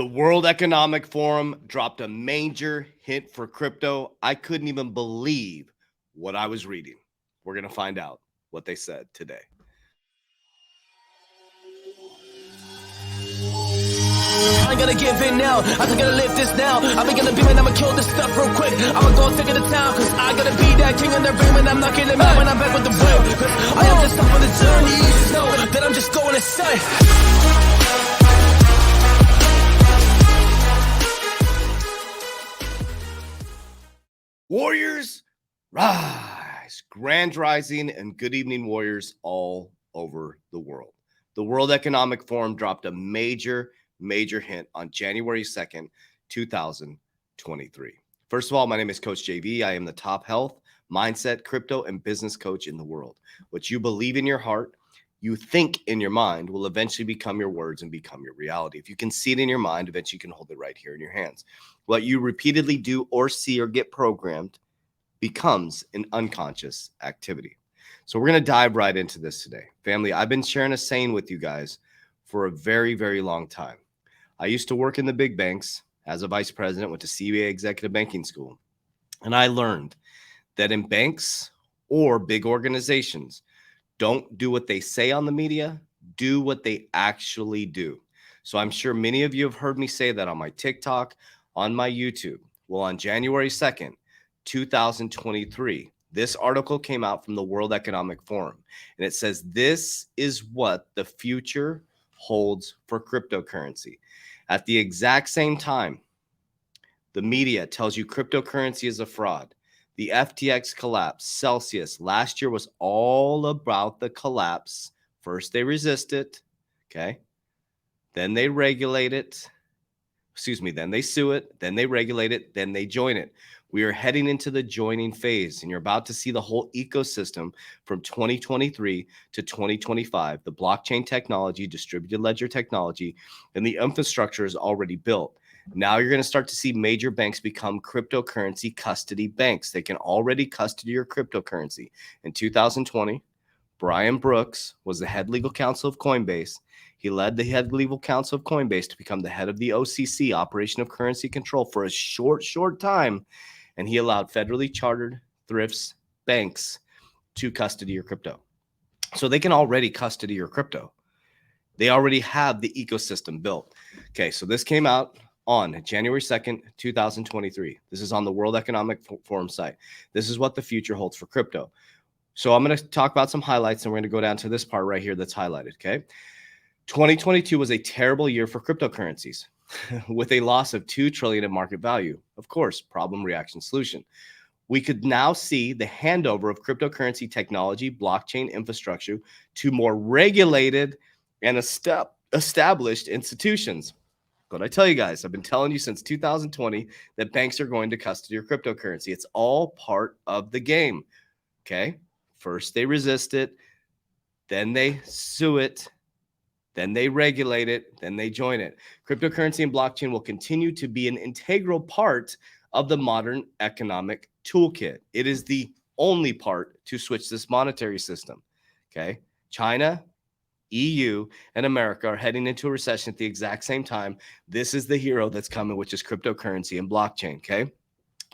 The World Economic Forum dropped a major hint for crypto. I couldn't even believe what I was reading. We're going to find out what they said today. I ain't gonna give in now, I think gonna live this now. I be gonna beam and I'ma kill this stuff real quick. I'ma go take it to town, cause I gotta be that king in the ring when I'm knocking them out when I'm back with the whip. Cause I am just up on the journey, you just know that I'm just going insane. Warriors, rise. Grand rising and good evening, warriors all over the world. The World Economic Forum dropped a major hint on January 2nd, 2023. First of all, my name is Coach JV. I am the top health, mindset, crypto, and business coach in the world. What you believe in your heart, you think in your mind, will eventually become your words and become your reality. If you can see it in your mind, eventually you can hold it right here in your hands. What you repeatedly do or see or get programmed becomes an unconscious activity. So we're going to dive right into this today. Family, I've been sharing a saying with you guys for a very, very long time. I used to work in the big banks as a vice president, went to CBA Executive Banking School. And I learned that in banks or big organizations, don't do what they say on the media, do what they actually do. So I'm sure many of you have heard me say that on my TikTok, on my YouTube. Well, on January 2nd, 2023, this article came out from the World Economic Forum, and it says this is what the future holds for cryptocurrency. At the exact same time, the media tells you cryptocurrency is a fraud. The FTX collapse, Celsius, last year was all about the collapse. First, they resist it, okay? Then they regulate it. Then they sue it. Then they regulate it. Then they join it. We are heading into the joining phase, and you're about to see the whole ecosystem from 2023 to 2025. The blockchain technology, distributed ledger technology, and the infrastructure is already built. Now you're going to start to see major banks become cryptocurrency custody banks. They can already custody your cryptocurrency. In 2020, Brian Brooks was the head legal counsel of Coinbase. He led the head legal counsel of Coinbase to become the head of the OCC, Operation of Currency Control, for a short time. And he allowed federally chartered thrifts, banks to custody your crypto. So they can already custody your crypto. They already have the ecosystem built. Okay, so this came out on January 2nd, 2023. This is on the World Economic Forum site. This is what the future holds for crypto. So I'm going to talk about some highlights, and we're going to go down to this part right here that's highlighted, okay? 2022 was a terrible year for cryptocurrencies with a loss of $2 trillion in market value. Of course, problem, reaction, solution. We could now see the handover of cryptocurrency technology, blockchain infrastructure to more regulated and established institutions. But I tell you guys, I've been telling you since 2020 that banks are going to custody your cryptocurrency. It's all part of the game, okay? First, they resist it. Then they sue it. Then they regulate it, then they join it. Cryptocurrency and blockchain will continue to be an integral part of the modern economic toolkit. It is the only part to switch this monetary system, okay? China, EU, and America are heading into a recession at the exact same time. This is the hero that's coming, which is cryptocurrency and blockchain, okay?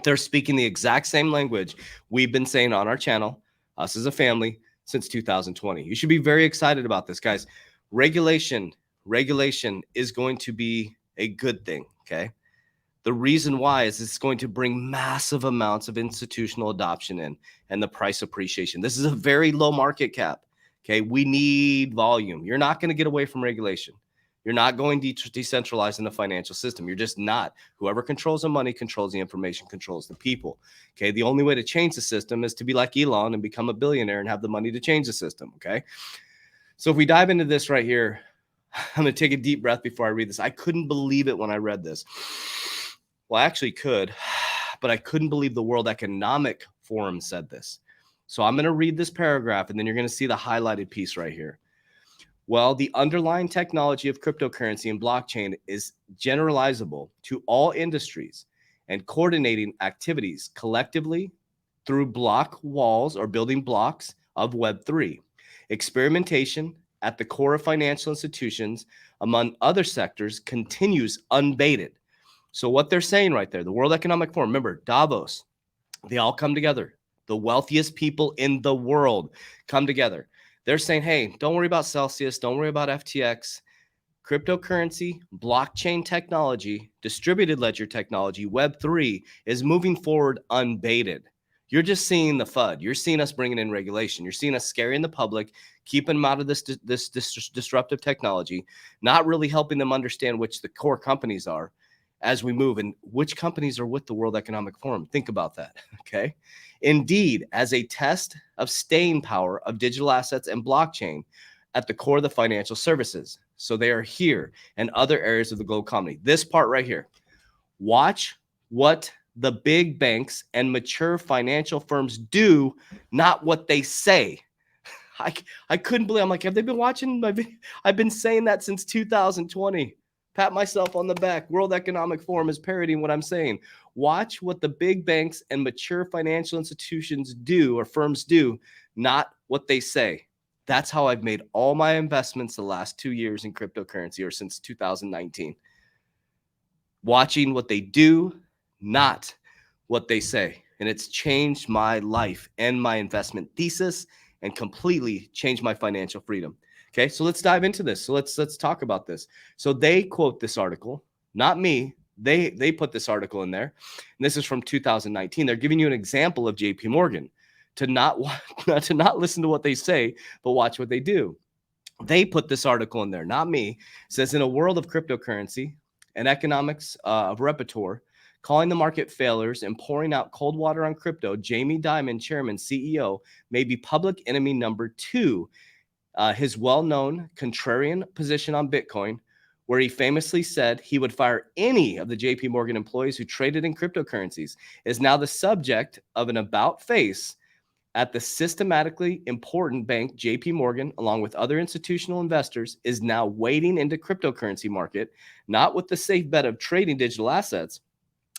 They're speaking the exact same language we've been saying on our channel, us as a family, since 2020. You should be very excited about this, guys. Regulation is going to be a good thing, okay? The reason why is it's going to bring massive amounts of institutional adoption in and the price appreciation. This is a very low market cap, okay? We need volume. You're not going to get away from regulation. You're not going to decentralize in the financial system. You're just not. Whoever controls the money controls the information, controls the people, okay? The only way to change the system is to be like Elon and become a billionaire and have the money to change the system, okay? So if we dive into this right here, I'm going to take a deep breath before I read this. I couldn't believe it when I read this. Well, I actually could, but I couldn't believe the World Economic Forum said this. So I'm going to read this paragraph, and then you're going to see the highlighted piece right here. Well, the underlying technology of cryptocurrency and blockchain is generalizable to all industries and coordinating activities collectively through block walls or building blocks of Web3. Experimentation, at the core of financial institutions, among other sectors, continues unabated. So what they're saying right there, the World Economic Forum, remember, Davos, they all come together. The wealthiest people in the world come together. They're saying, hey, don't worry about Celsius. Don't worry about FTX. Cryptocurrency, blockchain technology, distributed ledger technology, Web3 is moving forward unabated. You're just seeing the FUD. You're seeing us bringing in regulation. You're seeing us scaring the public, keeping them out of this disruptive technology, not really helping them understand which the core companies are as we move and which companies are with the World Economic Forum. Think about that, okay? Indeed, as a test of staying power of digital assets and blockchain at the core of the financial services. So they are here and other areas of the global economy. This part right here. Watch what the big banks and mature financial firms do, not what they say. I couldn't believe. I'm like, have they been watching my video? I've been saying that since 2020. Pat myself on the back. World Economic Forum is parodying what I'm saying. Watch what the big banks and mature financial institutions do or firms do, not what they say. That's how I've made all my investments the last 2 years in cryptocurrency or since 2019. Watching what they do, not what they say. And it's changed my life and my investment thesis and completely changed my financial freedom. Okay, so let's dive into this. So let's talk about this. So they quote this article, not me. They put this article in there. And this is from 2019. They're giving you an example of JPMorgan to not listen to what they say, but watch what they do. They put this article in there, not me. It says, in a world of cryptocurrency and economics of repertoire, calling the market failures and pouring out cold water on crypto, Jamie Dimon, chairman, CEO, may be public enemy number 2. His well-known contrarian position on Bitcoin, where he famously said he would fire any of the JPMorgan employees who traded in cryptocurrencies, is now the subject of an about-face at the systematically important bank JPMorgan, along with other institutional investors, is now wading into cryptocurrency market, not with the safe bet of trading digital assets,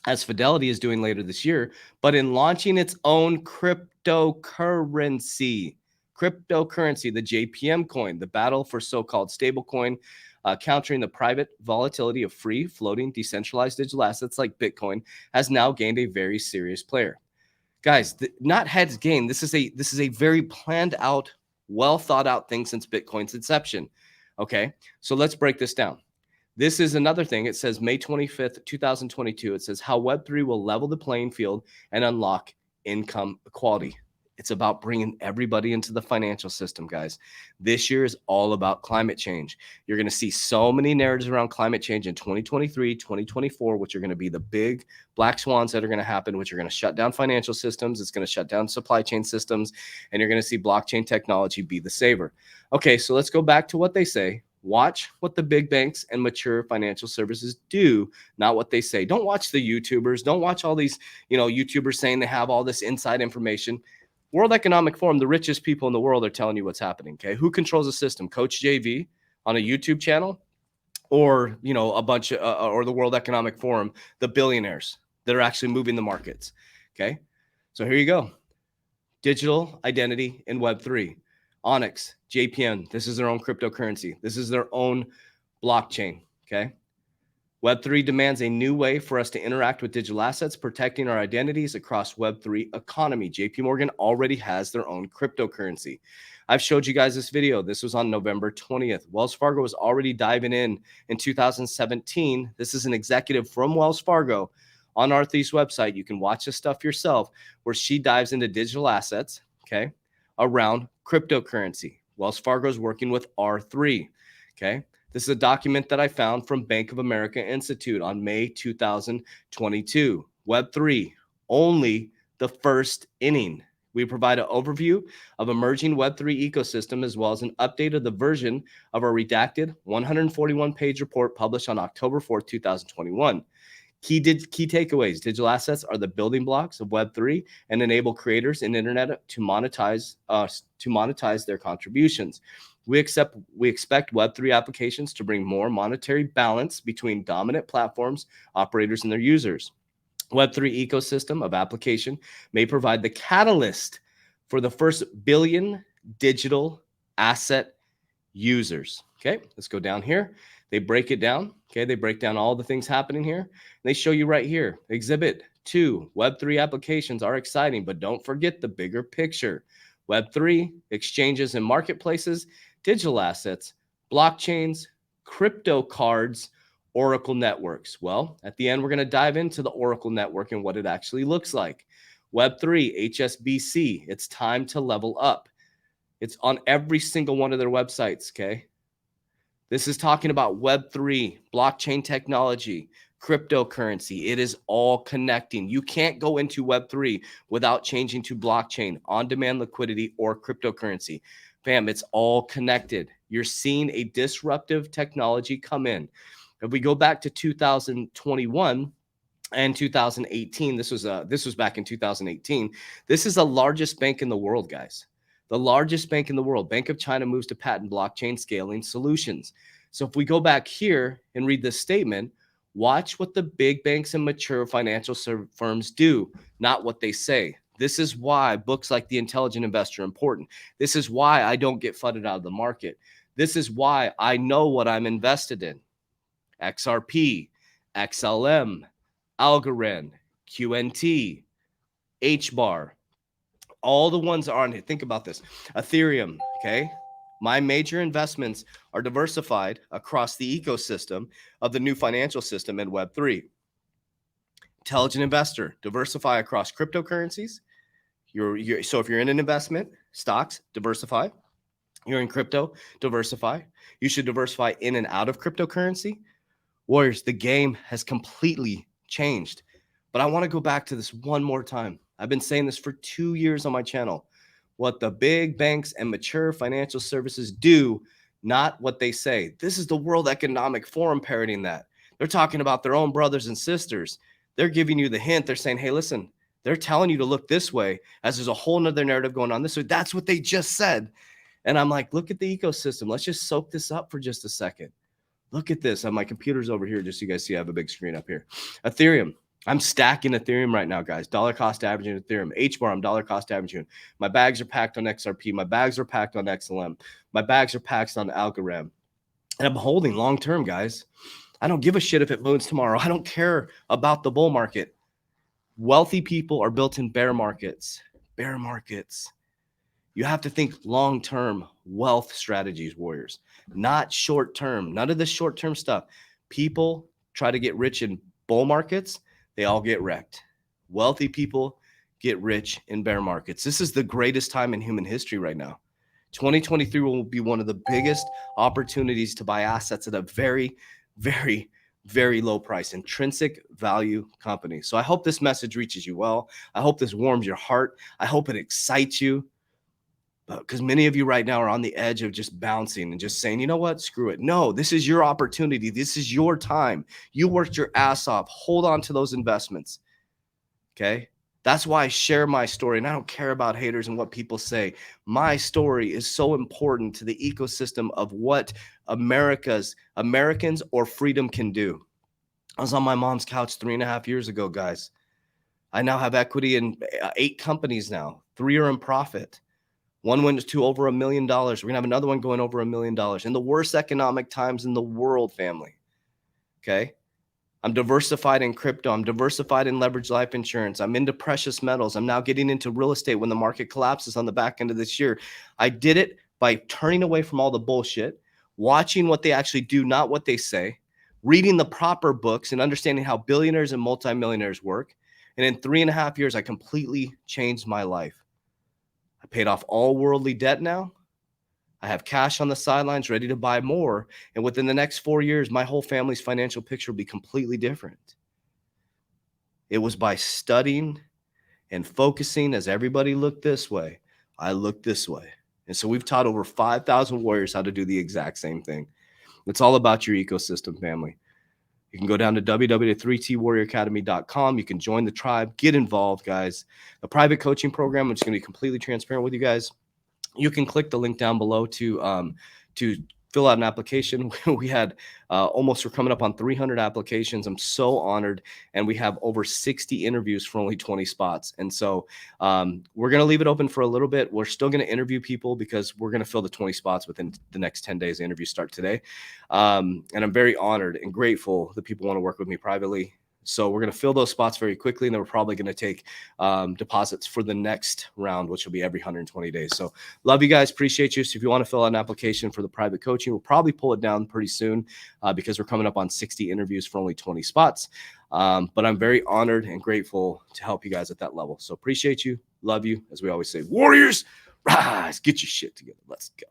as Fidelity is doing later this year, but in launching its own cryptocurrency, the JPM coin, the battle for so-called stablecoin, countering the private volatility of free floating decentralized digital assets like Bitcoin, has now gained a very serious player. Guys, not heads gained. This is a very planned out, well thought out thing since Bitcoin's inception. Okay, so let's break this down. This is another thing. It says May 25th, 2022. It says how Web3 will level the playing field and unlock income equality. It's about bringing everybody into the financial system, guys. This year is all about climate change. You're going to see so many narratives around climate change in 2023, 2024, which are going to be the big black swans that are going to happen, which are going to shut down financial systems. It's going to shut down supply chain systems, and you're going to see blockchain technology be the saver. Okay, so let's go back to what they say. Watch what the big banks and mature financial services do, not what they say. Don't watch the YouTubers. Don't watch all these, YouTubers saying they have all this inside information. World Economic Forum, the richest people in the world are telling you what's happening, okay? Who controls the system? Coach JV on a YouTube channel or, a bunch of, or the World Economic Forum, the billionaires that are actually moving the markets, okay? So here you go. Digital identity in Web3. Onyx, JPM, this is their own cryptocurrency. This is their own blockchain, okay? Web3 demands a new way for us to interact with digital assets, protecting our identities across Web3 economy. JPMorgan already has their own cryptocurrency. I've showed you guys this video. This was on November 20th. Wells Fargo was already diving in 2017. This is an executive from Wells Fargo on our Thief's website. You can watch this stuff yourself where she dives into digital assets, okay, around cryptocurrency. Wells Fargo is working with R3, okay? This is a document that I found from Bank of America Institute on May 2022. Web3, only the first inning. We provide an overview of emerging Web3 ecosystem as well as an update of the version of our redacted 141-page report published on October 4th, 2021. Key takeaways. Digital assets are the building blocks of Web3 and enable creators in the internet to monetize their contributions. We expect Web3 applications to bring more monetary balance between dominant platforms, operators, and their users. Web3 ecosystem of application may provide the catalyst for the first billion digital asset users. Okay, let's go down here. They break it down. Okay, they break down all the things happening here. They show you right here. Exhibit 2, Web3 applications are exciting, but don't forget the bigger picture. Web3, exchanges and marketplaces, digital assets, blockchains, crypto cards, Oracle networks. Well, at the end, we're going to dive into the Oracle network and what it actually looks like. Web3, HSBC, it's time to level up. It's on every single one of their websites, okay? This is talking about Web3, blockchain technology, cryptocurrency. It is all connecting. You can't go into Web3 without changing to blockchain, on-demand liquidity, or cryptocurrency. Fam, it's all connected. You're seeing a disruptive technology come in. If we go back to 2021 and 2018, this was back in 2018. This is the largest bank in the world, guys. The largest bank in the world. Bank of China moves to patent blockchain scaling solutions. So if we go back here and read this statement, watch what the big banks and mature financial firms do, not what they say. This is why books like The Intelligent Investor are important. This is why I don't get flooded out of the market. This is why I know what I'm invested in. XRP, XLM, Algorand, QNT, HBAR, all the ones are on here. Think about this. Ethereum, okay? My major investments are diversified across the ecosystem of the new financial system in Web3. Intelligent Investor, diversify across cryptocurrencies. So if you're in an investment, stocks, diversify. You're in crypto, diversify. You should diversify in and out of cryptocurrency. Warriors, the game has completely changed. But I want to go back to this one more time. I've been saying this for 2 years on my channel. What the big banks and mature financial services do, not what they say. This is the World Economic Forum parroting that. They're talking about their own brothers and sisters. They're giving you the hint. They're saying, hey, listen, they're telling you to look this way as there's a whole nother narrative going on this way. That's what they just said. And I'm like, look at the ecosystem. Let's just soak this up for just a second. Look at this. My computer's over here, just so you guys see I have a big screen up here. Ethereum. I'm stacking Ethereum right now, guys. Dollar cost averaging Ethereum. HBAR, I'm dollar cost averaging. My bags are packed on XRP. My bags are packed on XLM. My bags are packed on Algorand. And I'm holding long term, guys. I don't give a shit if it moves tomorrow. I don't care about the bull market. Wealthy people are built in bear markets. Bear markets. You have to think long-term wealth strategies, warriors, not short-term. None of this short-term stuff. People try to get rich in bull markets. They all get wrecked. Wealthy people get rich in bear markets. This is the greatest time in human history right now. 2023 will be one of the biggest opportunities to buy assets at a very, very, very low price, intrinsic value company. So I hope this message reaches you well. I hope this warms your heart. I hope it excites you. Because many of you right now are on the edge of just bouncing and just saying, you know what, screw it. No, this is your opportunity. This is your time. You worked your ass off. Hold on to those investments. Okay? That's why I share my story, and I don't care about haters and what people say. My story is so important to the ecosystem of what Americans or freedom can do. I was on my mom's couch 3.5 years ago, guys. I now have equity in 8 companies now. 3 are in profit. One went to over $1 million. We're going to have another one going over $1 million in the worst economic times in the world, family. Okay? I'm diversified in crypto. I'm diversified in leveraged life insurance. I'm into precious metals. I'm now getting into real estate when the market collapses on the back end of this year. I did it by turning away from all the bullshit, watching what they actually do, not what they say, reading the proper books and understanding how billionaires and multimillionaires work. And in 3.5 years, I completely changed my life. I paid off all worldly debt now. I have cash on the sidelines ready to buy more. And within the next 4 years, my whole family's financial picture will be completely different. It was by studying and focusing as everybody looked this way, I looked this way. And so we've taught over 5,000 warriors how to do the exact same thing. It's all about your ecosystem, family. You can go down to www.3twarrioracademy.com. You can join the tribe, get involved, guys. A private coaching program, which is going to be completely transparent with you guys. You can click the link down below to fill out an application. We had we're coming up on 300 applications. I'm so honored. And we have over 60 interviews for only 20 spots. And so we're going to leave it open for a little bit. We're still going to interview people because we're going to fill the 20 spots within the next 10 days. The interviews start today. And I'm very honored and grateful that people want to work with me privately. So we're going to fill those spots very quickly, and then we're probably going to take deposits for the next round, which will be every 120 days. So love you guys. Appreciate you. So if you want to fill out an application for the private coaching, we'll probably pull it down pretty soon because we're coming up on 60 interviews for only 20 spots. But I'm very honored and grateful to help you guys at that level. So appreciate you. Love you. As we always say, Warriors, rise, get your shit together. Let's go.